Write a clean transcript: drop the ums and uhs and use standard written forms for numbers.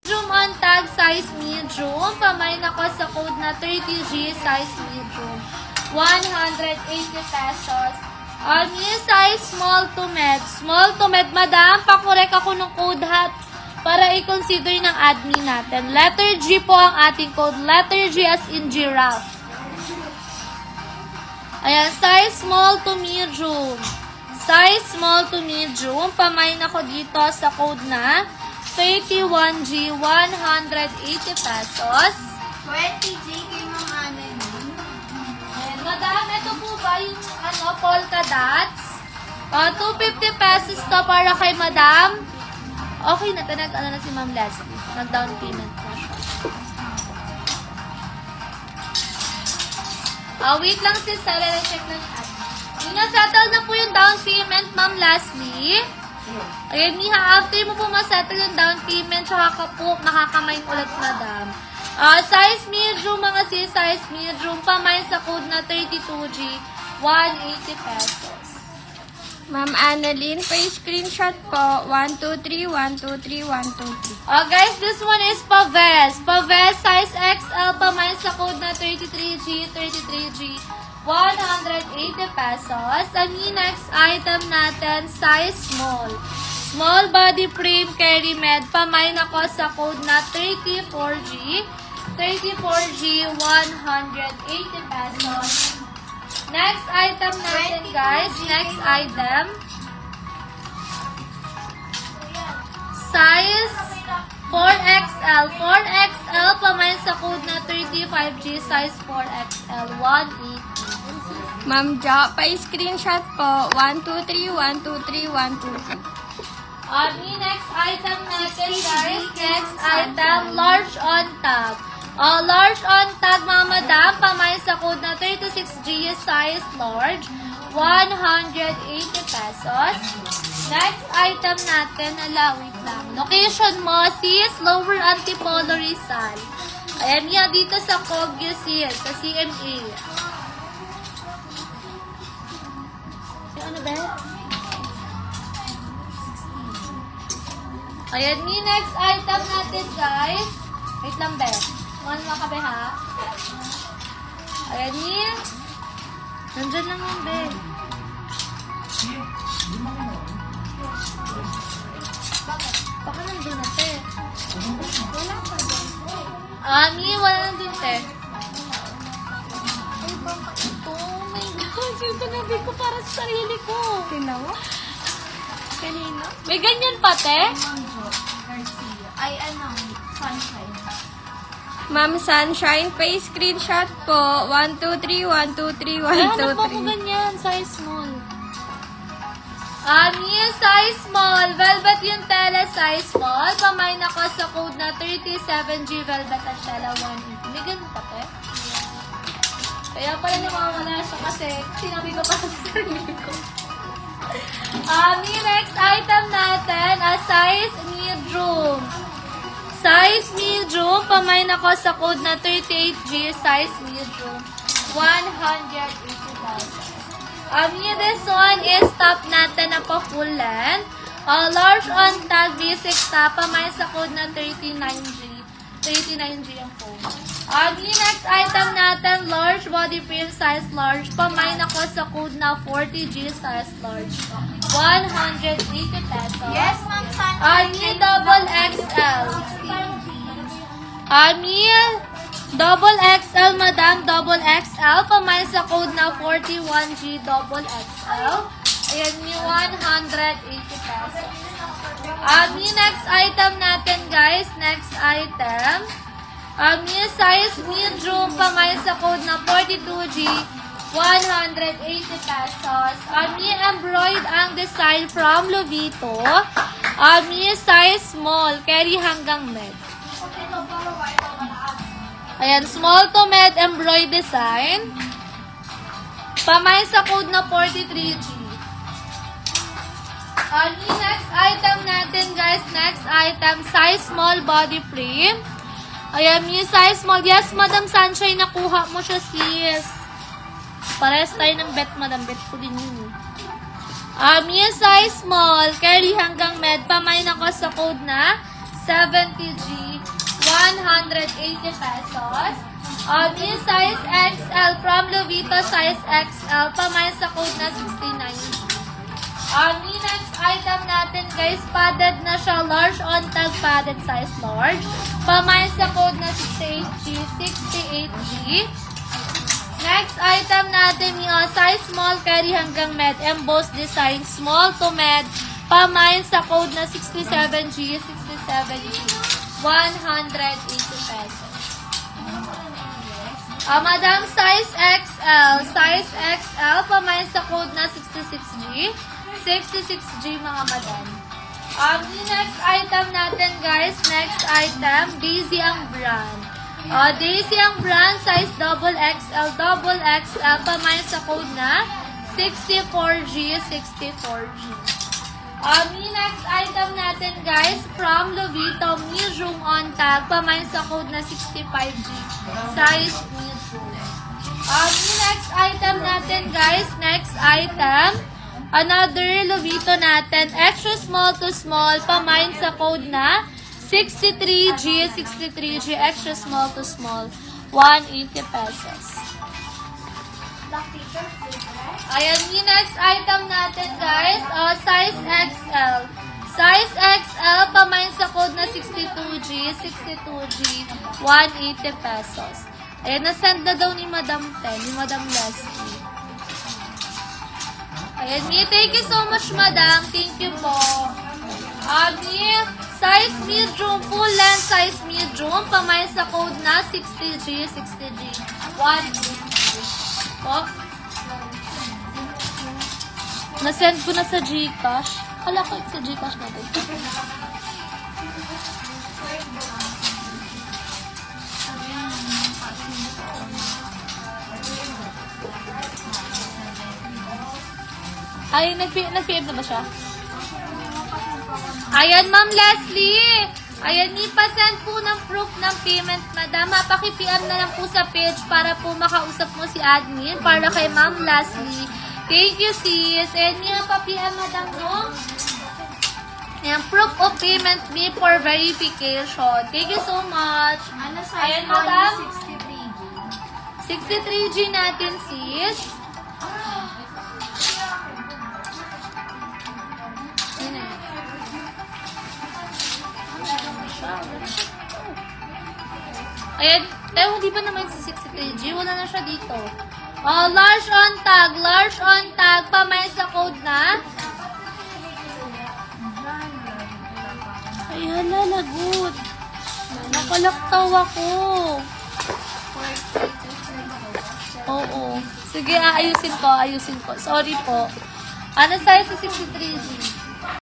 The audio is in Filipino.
Medium on tag, size medium. Pamain ako sa code na 30G, size medium. 180 pesos. Size small to med. Small to med, madam. Pakorek ako ng code hat para i-consider ng admin natin. Letter G po ang ating code. Letter G as in giraffe. Ayan, size small to medium. Size small to medium. Pamain ako dito sa code na 31G, 180 pesos. 20G kay Ma'am Annalyn. Ayan, madam, ito po ba yung polka dots? 250 pesos to para kay madam. Okay na, nag-ano na si Ma'am Leslie. Nag-down payment na siya. Wait lang sis, check lang at. Settle na po yung down payment, Ma'am Leslie. Ayan, Miha, after mo po masettle yung down payment, tsaka ka po makakamain ulit, madam. Size medium, mga sis, size medium, pamain sa code na 32G, 180 pesos. Ma'am Annalyn, pa-screenshot po. 123, 123, 123. Guys, this one is Paves. Paves, size XL, pamain sa code na 33G, 33G, 180 pesos. Ang next item natin, size small. Small body frame, carry med, pamain ako sa code na 34G, 34G, 180 pesos. Next item natin, guys. Next item. Size 4XL. 4XL, pamain sa code na 35G, size 4XL, 180. Ma'am Jo, pa-screenshot po. 123, 123, 123. Next item natin, guys. Next item, large on tag. Large on tag, mga madam, pamain sa code na 36G, size large, 180 pesos. Next item natin, wait lang. Location mo, sis, Lower Antipolo, Rizal. Ayan yan, dito sa Kogyo, sis, sa CMA. Ano ba? Ayan, next item natin, guys. Wait lang, be. One mga kabe, ha? Ayan, yan. Nandyan lang yung be. Baka nandun na, te. Wala pa doon. Wala nandun, te. Ay, baka ito. Oh my God, yung tanabi ko para sa sarili ko. Tinawa? Kanina? May ganyan pa, te? Ay, sunshine. Ma'am Sunshine, pa-screenshot po. 123, 123, Hanap mo ko 123. ganyan, size small. Size small. Velvet yung tela, size small. Pamain ako sa code na 37G velvet at tela 180. May ganun pa, te? Kaya pala nawawala siya kasi sinabi ko pa sa sarili ko. Next item natin, size medium. Size medium, pamain ako sa code na 38G, size medium, 180 pesos. This one is top natin na pa full length. Large on tag, basic top, pamain sa code na 39G. 39G ang phone. Next item natin, large body frame, size large. Pamain ako sa code na 40G, size large. 180 pesos. Yes, Ma'am Sunshine. Double XL. Double XL, madam. Double XL. Pamain sa code na 41G, double XL. Ayan yung 180 pesos. Next item natin, guys. Next item. Size medium, pamain sa code na 42G, 180 pesos. Embroidered ang design from Lovito. Size small, carry hanggang med. Ayan, small to med embroidered design. Pamain sa code na 43G. Next item natin, guys. Next item, size small body frame. Ayan, yung size small. Yes, Madam Sunshine, nakuha mo siya, sis. Parehas tayo ng bet, Madam. Bet ko din yun. Yung size small, carry hanggang med. Pamain ako sa code na 70G, 180 pesos. New size XL from Lovito, size XL, pamain sa code na 69. New next item natin guys, padded na siya, large on tag padded size large. Pamain sa code na 68G, 68G. Next item natin yung size small carry hanggang med, embossed design, small to med. Pamain sa code na 67G, 67G, 180 pesos. Madam, size XL, pamain sa code na 66G, 66G mga madam. Yung next item natin guys, next item, Daisy ang brand. Daisy ang brand, size XXL, pamain sa code na 64G, 64G. Yung next item natin guys, from Lovito, medium on tag, pamain sa code na 65G, size medium. Yung next item natin guys, next item, another Lovito natin, extra small to small, pamain sa code na 63G, 63G, extra small to small, 180 pesos. Ayan, yung next item natin guys, size XL. Size XL, pamain sa code na 62G, 62G, 180 pesos. Ayan, nasend na daw ni Madam Ten, ni Madam Leslie. Ayan, thank you so much Madam, thank you po. Size medium, full length size medium, pamain sa code na 60G, 60G, 180 po. Nasend ko na sa Gcash. Kala ko sa Gcash natin. Ay, nag-PM na ba siya? Ayan, Ma'am Leslie. Ayan, ipasend po ng proof ng payment, madam. Paki-PM na lang po sa page para po makausap mo si admin para kay Ma'am Leslie. Thank you, sis. And yung pa-PM, madam, no? Ayan, proof of payment me for verification. Thank you so much. Ano Ayan, madam. 63G. 63G natin, sis. Ayan, di ba naman sa 63G? Wala na siya dito. Large on tag, pamain sa code na. Ay, hala, lagot. Nakalaktaw ako. Oo. Sige, ayusin ko. Sorry po. Ano size sa 63G?